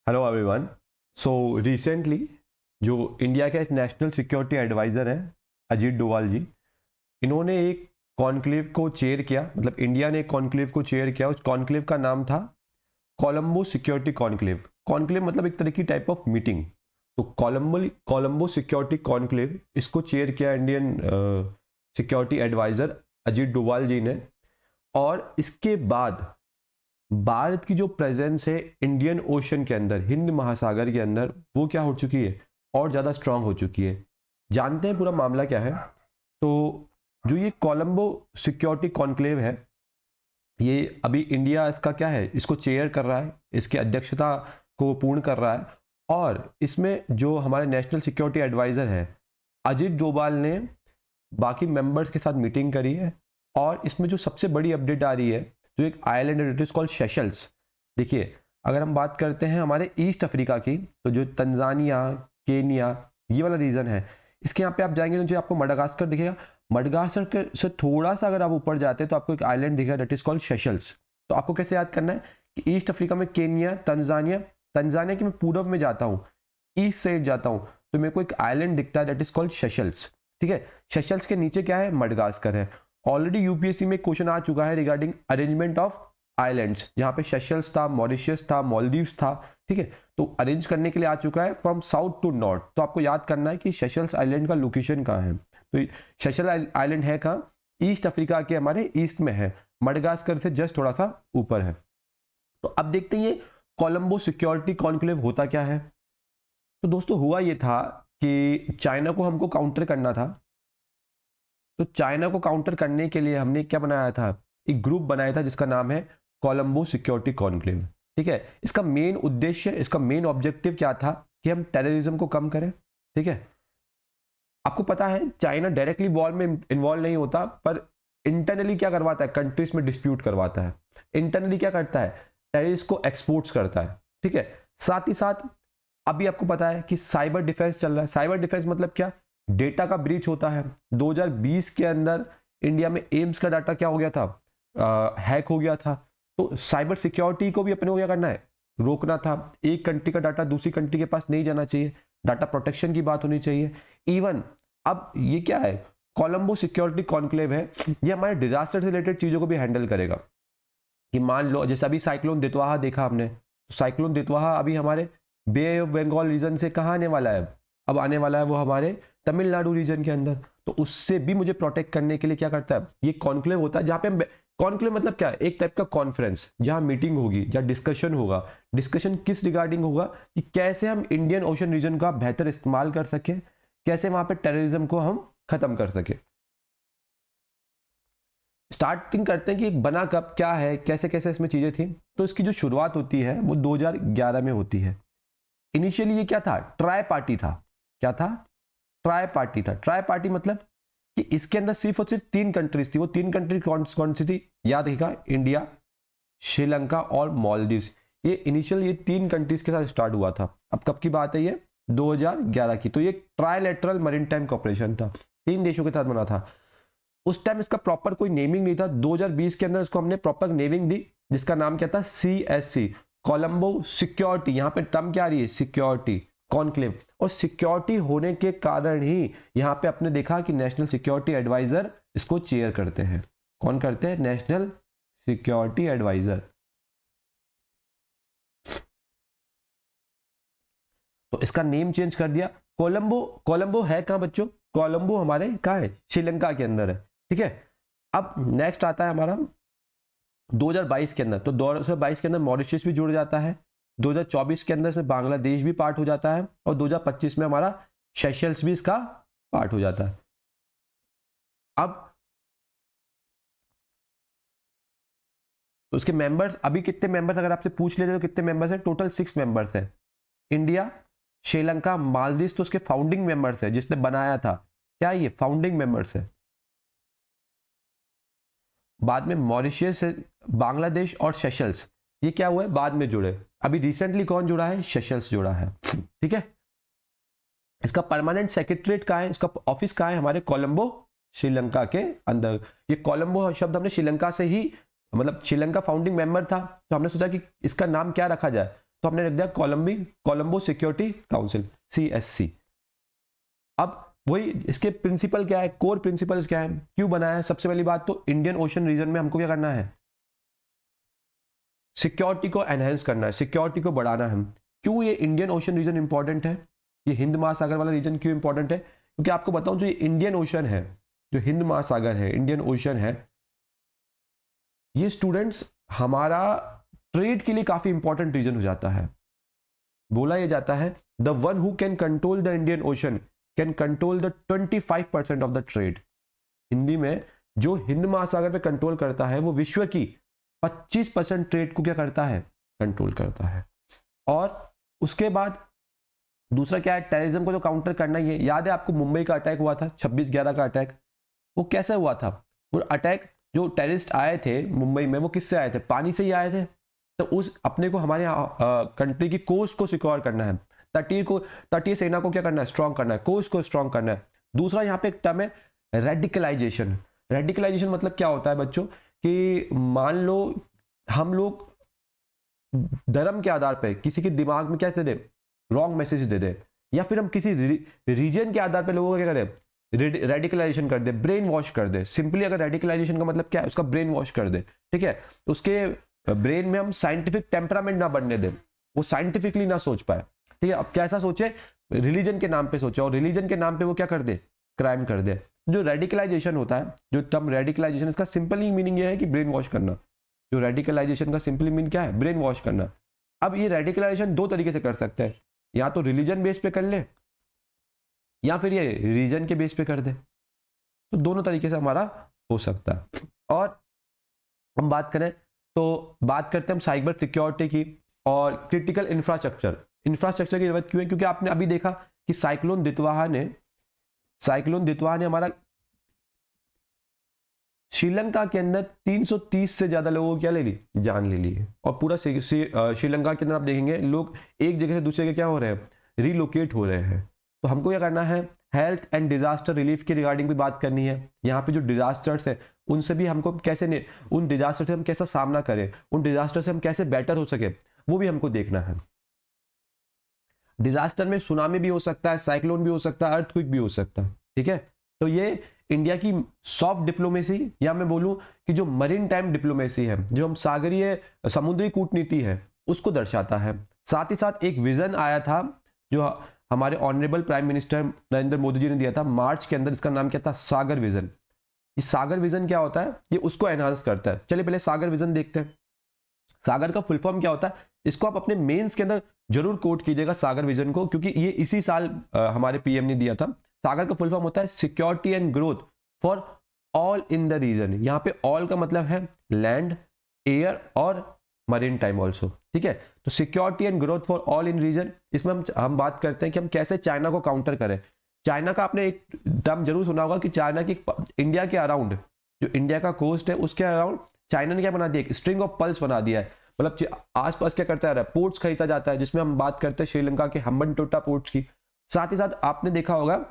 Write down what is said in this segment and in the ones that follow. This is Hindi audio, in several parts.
Hello everyone. सो रिसेंटली जो इंडिया के नेशनल सिक्योरिटी एडवाइज़र हैं अजीत डोभाल जी, इन्होंने एक कॉन्क्लेव को चेयर किया। मतलब इंडिया ने एक कॉन्क्लेव को चेयर किया। उस कॉन्क्लेव का नाम था कोलंबो सिक्योरिटी कॉन्क्लेव। कॉन्क्लेव मतलब एक तरह की टाइप ऑफ मीटिंग। तो कोलंबो सिक्योरिटी कॉन्क्लेव, इसको चेयर किया Indian security adviser Ajit Doval ji ने। और इसके बाद भारत की जो प्रेजेंस है इंडियन ओशन के अंदर, हिंद महासागर के अंदर, वो क्या हो चुकी है, और ज़्यादा स्ट्रांग हो चुकी है। जानते हैं पूरा मामला क्या है। तो जो ये कोलंबो सिक्योरिटी कॉन्क्लेव है, ये अभी इंडिया इसका क्या है, इसको चेयर कर रहा है, इसकी अध्यक्षता को पूर्ण कर रहा है। और इसमें जो हमारे नेशनल सिक्योरिटी एडवाइज़र हैं अजीत डोभाल ने बाकी मेंबर्स के साथ मीटिंग करी है। और इसमें जो सबसे बड़ी अपडेट आ रही है, जो एक आइलैंड है, इट इज कॉल्ड सेशल्स। देखिए, अगर हम बात करते हैं हमारे ईस्ट अफ्रीका की, तो जो तंजानिया, केनिया, ये वाला रीजन है, इसके यहाँ पे आप जाएंगे तो जो आपको मडागास्कर दिखेगा। मडागास्कर से थोड़ा सा अगर आप ऊपर जाते हैं तो आपको एक आइलैंड दिखेगा, दैट इज कॉल्ड सेशल्स। तो आपको कैसे याद करना है कि ईस्ट अफ्रीका में केनिया, तंजानिया, तंजानिया की मैं पूर्व में जाता हूँ, ईस्ट साइड जाता हूँ, तो मेरे को एक आइलैंड दिखता है, दैट इज कॉल्ड सेशल्स। ठीक है, सेशल्स के नीचे क्या है, मडगास्कर है। ऑलरेडी यूपीएससी में क्वेश्चन आ चुका है रिगार्डिंग अरेंजमेंट ऑफ आइलैंड्स, जहां पे सेशल्स था, मॉरिशस था, मालदीव्स था। ठीक है, तो अरेंज करने के लिए आ चुका है फ्रॉम साउथ टू नॉर्थ। तो आपको याद करना है कि सेशल्स आइलैंड का लोकेशन कहाँ है। तो सेशल आइलैंड है कहाँ, ईस्ट अफ्रीका के हमारे ईस्ट में है, मडगास्कर से जस्ट थोड़ा सा ऊपर है। तो अब देखते हैं ये कोलंबो सिक्योरिटी कॉन्क्लेव होता क्या है। तो दोस्तों, हुआ ये था कि चाइना को हमको काउंटर करना था। तो चाइना को काउंटर करने के लिए हमने क्या बनाया था, एक ग्रुप बनाया था जिसका नाम है कोलंबो सिक्योरिटी कॉन्क्लेव। ठीक है, इसका मेन उद्देश्य, इसका मेन ऑब्जेक्टिव क्या था कि हम टेररिज्म को कम करें। ठीक है, आपको पता है चाइना डायरेक्टली वॉर में इन्वॉल्व नहीं होता, पर इंटरनली क्या करवाता है, कंट्रीज में डिस्प्यूट करवाता है। इंटरनली क्या करता है, टेररिस्ट को एक्सपोर्ट्स करता है। ठीक है, साथ ही साथ अभी आपको पता है कि साइबर डिफेंस चल रहा है। साइबर डिफेंस मतलब क्या, डेटा का ब्रीच होता है। 2020 के अंदर इंडिया में एम्स का डाटा क्या हो गया था, हैक हो गया था। तो साइबर सिक्योरिटी को भी अपने को क्या करना है, रोकना था। एक कंट्री का डाटा दूसरी कंट्री के पास नहीं जाना चाहिए, डाटा प्रोटेक्शन की बात होनी चाहिए। इवन अब ये क्या है, कोलंबो सिक्योरिटी कॉन्क्लेव है, ये हमारे डिजास्टर से रिलेटेड चीजों को भी हैंडल करेगा। कि मान लो जैसे अभी साइक्लोन दितवाहा देखा हमने, तो साइक्लोन दितवाहा अभी हमारे बे ऑफ बंगाल रीजन से कहाँ आने वाला है, अब आने वाला है वो हमारे तमिलनाडु रीजन के अंदर। तो उससे भी मुझे प्रोटेक्ट करने के लिए क्या करता है, ये कॉन्क्लेव होता है, जहाँ पे कॉन्क्लेव मतलब क्या है, एक टाइप का कॉन्फ्रेंस, जहाँ मीटिंग होगी, जहाँ डिस्कशन होगा। डिस्कशन किस रिगार्डिंग होगा, कि कैसे हम इंडियन ओशन रीजन का बेहतर इस्तेमाल कर सकें, कैसे वहां पे टेररिज्म को हम खत्म कर सके। स्टार्टिंग करते हैं कि बना कब, क्या है, कैसे कैसे इसमें चीजें थी। तो इसकी जो शुरुआत होती है वो 2011 में होती है। इनिशियली ये क्या था, ट्राई पार्टी था। क्या था, ट्राई पार्टी था। ट्राई पार्टी मतलब कि इसके अंदर सिर्फ और सिर्फ 3 कंट्रीज थी। वो 3 कंट्री कौन कौन सी थी, याद रखिएगा, इंडिया, श्रीलंका और मालदीव्स। ये इनिशियल ये 3 कंट्रीज के साथ स्टार्ट हुआ था। अब कब की बात है, ये 2011 की। तो ये ट्राइलेटरल मैरीटाइम कॉर्पोरेशन था, 3 देशों के साथ बना था। उस टाइम इसका प्रॉपर कोई नेमिंग नहीं था। 2020 के अंदर इसको हमने प्रॉपर नेमिंग दी, जिसका नाम क्या था, CSC, कोलंबो सिक्योरिटी। यहां पे टर्म क्या आ रही है, सिक्योरिटी कॉन्क्लेव। और सिक्योरिटी होने के कारण ही यहां पे आपने देखा कि नेशनल सिक्योरिटी एडवाइजर इसको चेयर करते हैं। कौन करते हैं, नेशनल सिक्योरिटी एडवाइजर। तो इसका नेम चेंज कर दिया, कोलंबो। कोलंबो है कहां बच्चों, कोलंबो हमारे कहां है, श्रीलंका के अंदर है। ठीक है, अब नेक्स्ट आता है हमारा 2022 के अंदर। तो 2022 के अंदर मॉरिशस भी जुड़ जाता है। 2024 के अंदर इसमें बांग्लादेश भी पार्ट हो जाता है। और 2025 में हमारा सेशल्स भी इसका पार्ट हो जाता है। अब तो उसके मेंबर्स, अभी कितने मेंबर्स अगर आपसे पूछ लेते तो कितने मेंबर्स हैं, टोटल 6 मेंबर्स हैं। इंडिया, श्रीलंका, मालदीव तो उसके फाउंडिंग मेंबर्स है, जिसने बनाया था। क्या ये फाउंडिंग मेंबर्स है। बाद में मॉरिशस, बांग्लादेश और सेशल्स, ये क्या हुआ है, बाद में जुड़े। अभी रिसेंटली कौन जुड़ा है, सेशल्स जुड़ा है। ठीक है, इसका परमानेंट सेक्रेटरीट कहाँ है, इसका ऑफिस कहाँ है, हमारे कोलंबो श्रीलंका के अंदर। ये कोलंबो शब्द हमने श्रीलंका से ही, मतलब श्रीलंका फाउंडिंग मेंबर था, तो हमने सोचा कि इसका नाम क्या रखा जाए। तो हमने रख दिया कोलंबो सिक्योरिटी काउंसिल, CSC। अब वही इसके प्रिंसिपल क्या है, कोर प्रिंसिपल्स क्या है, क्यों बनाया है? सबसे पहली बात तो इंडियन ओशन रीजन में हमको क्या करना है, सिक्योरिटी को एनहेंस करना है, सिक्योरिटी को बढ़ाना है। क्यों ये इंडियन ओशन रीजन इंपॉर्टेंट है, ये हिंद महासागर वाला रीजन क्यों इंपॉर्टेंट है? क्योंकि आपको बताऊं जो ये इंडियन ओशन है, जो हिंद महासागर है, इंडियन ओशन है, ये स्टूडेंट्स हमारा ट्रेड के लिए काफी इंपॉर्टेंट रीजन हो जाता है। बोला यह जाता है the one who can control the Indian ocean can control the 25% of the trade. Hindi में जो हिंद महासागर पे कंट्रोल करता है वो विश्व की 25% ट्रेड को क्या करता है, कंट्रोल करता है। और उसके बाद दूसरा क्या है, टेररिज्म को तो काउंटर करना ही है। याद है आपको मुंबई का अटैक हुआ था, 26/11 का अटैक, वो कैसे हुआ था? वो अटैक जो टेररिस्ट आए थे मुंबई में, वो किससे आए थे? पानी से ही आए थे। तो उस अपने को हमारे कंट्री की कोस्ट को सिक्योर करना है, तटीय सेना को क्या करना है, स्ट्रांग करना है, कोस्ट को स्ट्रांग करना है। दूसरा यहाँ पे एक टर्म है रेडिकलाइजेशन। रेडिकलाइजेशन मतलब क्या होता है बच्चों, कि मान लो हम लोग धर्म के आधार पर किसी के दिमाग में क्या दे दे, रॉन्ग मैसेज दे दे, या फिर हम किसी रीजन के आधार पर लोगों को क्या करें, रेडिकलाइजेशन कर दे, ब्रेन वॉश कर दे। सिंपली अगर रेडिकलाइजेशन का मतलब क्या है, उसका ब्रेन वॉश कर दे, ठीक है। तो उसके ब्रेन में हम साइंटिफिक टेम्परामेंट ना बनने दें, वो साइंटिफिकली ना सोच पाए, ठीक है। अब कैसा सोचे, रिलीजन के नाम पे सोचे, और रिलीजन के नाम पे वो क्या कर दे, क्राइम कर दे। जो रेडिकलाइजेशन होता है, जो टर्म रेडिकलाइजेशन, इसका सिंपली मीनिंग ये है कि ब्रेन वॉश करना। जो रेडिकलाइजेशन का सिंपली मीनिंग क्या है, ब्रेन वॉश करना। अब ये रेडिकलाइजेशन दो तरीके से कर सकते हैं, या तो रिलीजन बेस पे कर ले, या फिर ये रीजन के बेस पे कर दे। तो दोनों तरीके से हमारा हो सकता है। और हम बात करें तो बात करते हैं हम साइबर सिक्योरिटी की और क्रिटिकल इंफ्रास्ट्रक्चर की जरूरत क्यों है? क्योंकि आपने अभी देखा कि साइक्लोन दितवाहा ने हमारा श्रीलंका के अंदर 330 से ज्यादा लोगों को क्या ले ली, जान ले ली है। और पूरा श्रीलंका के अंदर आप देखेंगे लोग एक जगह से दूसरे जगह क्या हो रहे हैं, रिलोकेट हो रहे हैं। तो हमको क्या करना है, हेल्थ एंड डिजास्टर रिलीफ के रिगार्डिंग भी बात करनी है। यहाँ पे जो डिजास्टर्स है उनसे भी हमको कैसे, उन डिजास्टर से हम कैसा सामना करें, उन डिजास्टर से हम कैसे बेटर हो सके, वो भी हमको देखना है। डिजास्टर में सुनामी भी हो सकता है, साइक्लोन भी हो सकता है, अर्थक्वेक भी हो सकता है, ठीक है। तो ये इंडिया की सॉफ्ट डिप्लोमेसी, या मैं बोलूं कि जो मरीन टाइम डिप्लोमेसी है, जो हम सागरीय समुद्री कूटनीति है, उसको दर्शाता है। साथ ही साथ एक विजन आया था जो हमारे honourable prime minister Narendra Modi ji ने दिया था मार्च के अंदर, इसका नाम क्या था, सागर विजन। ये सागर विजन क्या होता है, ये उसको एनहांस करता है। चलिए पहले सागर विजन देखते हैं। सागर का फुल फॉर्म क्या होता है, इसको आप अपने मेंस के अंदर जरूर कोट कीजिएगा सागर विजन को, क्योंकि ये इसी साल हमारे पीएम ने दिया था। सागर का फुल फॉर्म होता है security and growth for all in the region. यहाँ पे ऑल का मतलब है लैंड, एयर और मरीन टाइम ऑल्सो, ठीक है। तो security and growth for all in region, इसमें हम बात करते हैं कि हम कैसे चाइना को काउंटर करें। चाइना का आपने एक टर्म जरूर सुना होगा कि चाइना की इंडिया के अराउंड, जो इंडिया का कोस्ट है उसके अराउंड चाइना ने क्या बना दिया, स्ट्रिंग ऑफ पल्स बना दिया है। मतलब आसपास क्या करता है, पोर्ट्स खरीदा जाता है, जिसमें हम बात करते हैं श्रीलंका के हम्बनटोटा पोर्ट्स की। साथ ही साथ आपने देखा होगा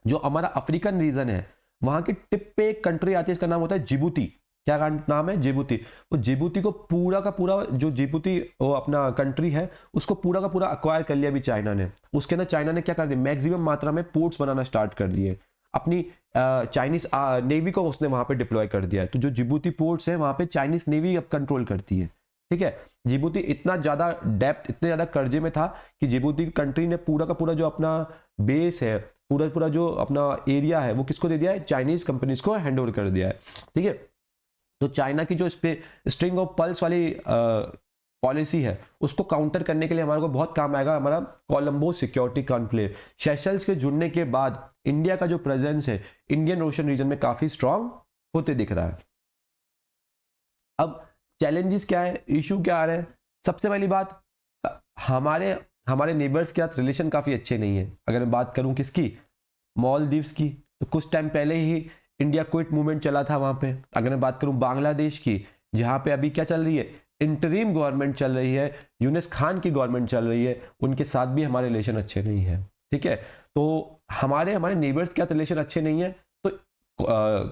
जो हमारा अफ्रीकन रीजन है, वहां की टिप पे एक कंट्री आती है, इसका नाम होता है जिबूती। क्या नाम है, जिबूती। वो जिबूती को पूरा का पूरा, जो जिबूती वो अपना कंट्री है, उसको पूरा का पूरा अक्वायर कर लिया अभी चाइना ने। उसके अंदर चाइना ने क्या कर दिया, मैक्सिमम मात्रा में पोर्ट्स बनाना स्टार्ट कर दिए। अपनी चाइनीज नेवी को उसने वहां पे डिप्लॉय कर दिया है। तो जो जिबूती पोर्ट्स है वहां पे चाइनीज नेवी अब कंट्रोल करती है, ठीक है। जिबूती इतना ज्यादा डेप्थ, इतने ज्यादा कर्जे में था कि जिबूती कंट्री ने पूरा का पूरा जो अपना बेस है, पूरा जो अपना एरिया है, वो किसको दे दिया है, चाइनीज कंपनीज को हैंड ओवर कर दिया है, ठीक है। तो चाइना की जो स्ट्रिंग ऑफ पल्स वाली पॉलिसी है, उसको काउंटर करने के लिए हमारे को बहुत काम आएगा हमारा कोलंबो सिक्योरिटी कॉन्क्लेव। सेशल्स के जुड़ने के बाद इंडिया का जो प्रेजेंस है इंडियन ओशन रीजन में काफी स्ट्रांग होते दिख रहा है। अब चैलेंजेस क्या है, इशू क्या आ रहे हैं? सबसे पहली बात, हमारे नेबर्स के साथ रिलेशन काफी अच्छे नहीं है। अगर मैं बात करूं किसकी, मालदीव्स की, तो कुछ टाइम पहले ही इंडिया क्विट मूवमेंट चला था वहां पे। अगर मैं बात करूं बांग्लादेश की, जहां पे अभी क्या चल रही है, इंटरिम गवर्नमेंट चल रही है, यूनुस खान की गवर्नमेंट चल रही है, उनके साथ भी हमारे रिलेशन अच्छे नहीं है, ठीक है। तो हमारे नेबर्स के साथ रिलेशन अच्छे नहीं है, तो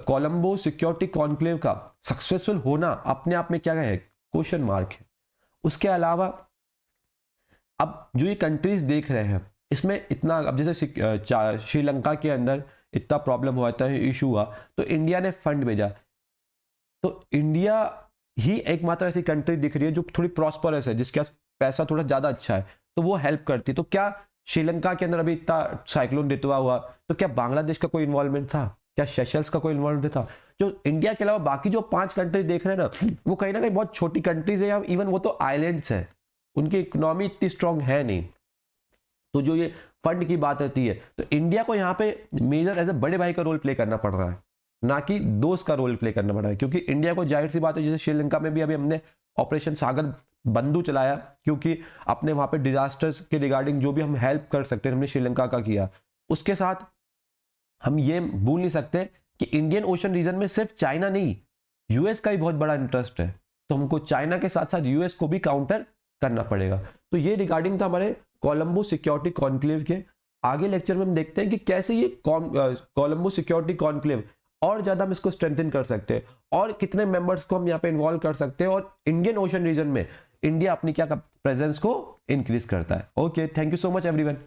कोलंबो सिक्योरिटी कॉन्क्लेव का सक्सेसफुल होना अपने आप में क्या है, क्वेश्चन मार्क है। उसके अलावा अब जो ये कंट्रीज देख रहे हैं इसमें इतना, अब जैसे श्रीलंका के अंदर इतना प्रॉब्लम हुआ था, इशू हुआ, तो इंडिया ने फंड भेजा। तो इंडिया ही एकमात्र ऐसी कंट्री दिख रही है जो थोड़ी प्रॉस्परस है, जिसके पास पैसा थोड़ा ज्यादा अच्छा है, तो वो हेल्प करती। तो क्या श्रीलंका के अंदर अभी इतना साइक्लोन दितवा हुआ, तो क्या बांग्लादेश का कोई इन्वॉल्वमेंट था? क्या सेशल्स का कोई इन्वॉल्वमेंट था? जो इंडिया के अलावा बाकी जो 5 कंट्री देख रहे हैं ना, वो कहीं ना कहीं बहुत छोटी कंट्रीज है, या इवन वो तो आइलैंड्स है, उनकी इकोनॉमी इतनी स्ट्रांग है नहीं। तो जो ये फंड की बात होती है, तो इंडिया को यहाँ पे मेजर एज ए बड़े भाई का रोल प्ले करना पड़ रहा है, ना कि दोस्त का रोल प्ले करना पड़ रहा है। क्योंकि इंडिया को जाहिर सी बात है, जैसे श्रीलंका में भी अभी हमने ऑपरेशन सागर बंधु चलाया, क्योंकि अपने वहां पे डिजास्टर्स के रिगार्डिंग जो भी हम हेल्प कर सकते हैं हमने श्रीलंका का किया। उसके साथ हम ये भूल नहीं सकते कि इंडियन ओशन रीजन में सिर्फ चाइना नहीं, यूएस का भी बहुत बड़ा इंटरेस्ट है, तो हमको चाइना के साथ साथ यूएस को भी काउंटर करना पड़ेगा। तो ये रिगार्डिंग था हमारे कोलंबो सिक्योरिटी कॉन्क्लेव के। आगे लेक्चर में हम देखते हैं कि कैसे ये कोलंबो सिक्योरिटी कॉन्क्लेव और ज्यादा हम इसको स्ट्रेंथन कर सकते हैं, और कितने मेंबर्स को हम यहाँ पे इन्वॉल्व कर सकते हैं, और इंडियन ओशन रीजन में इंडिया अपनी क्या प्रेजेंस को इंक्रीज करता है। Okay, thank you so much everyone.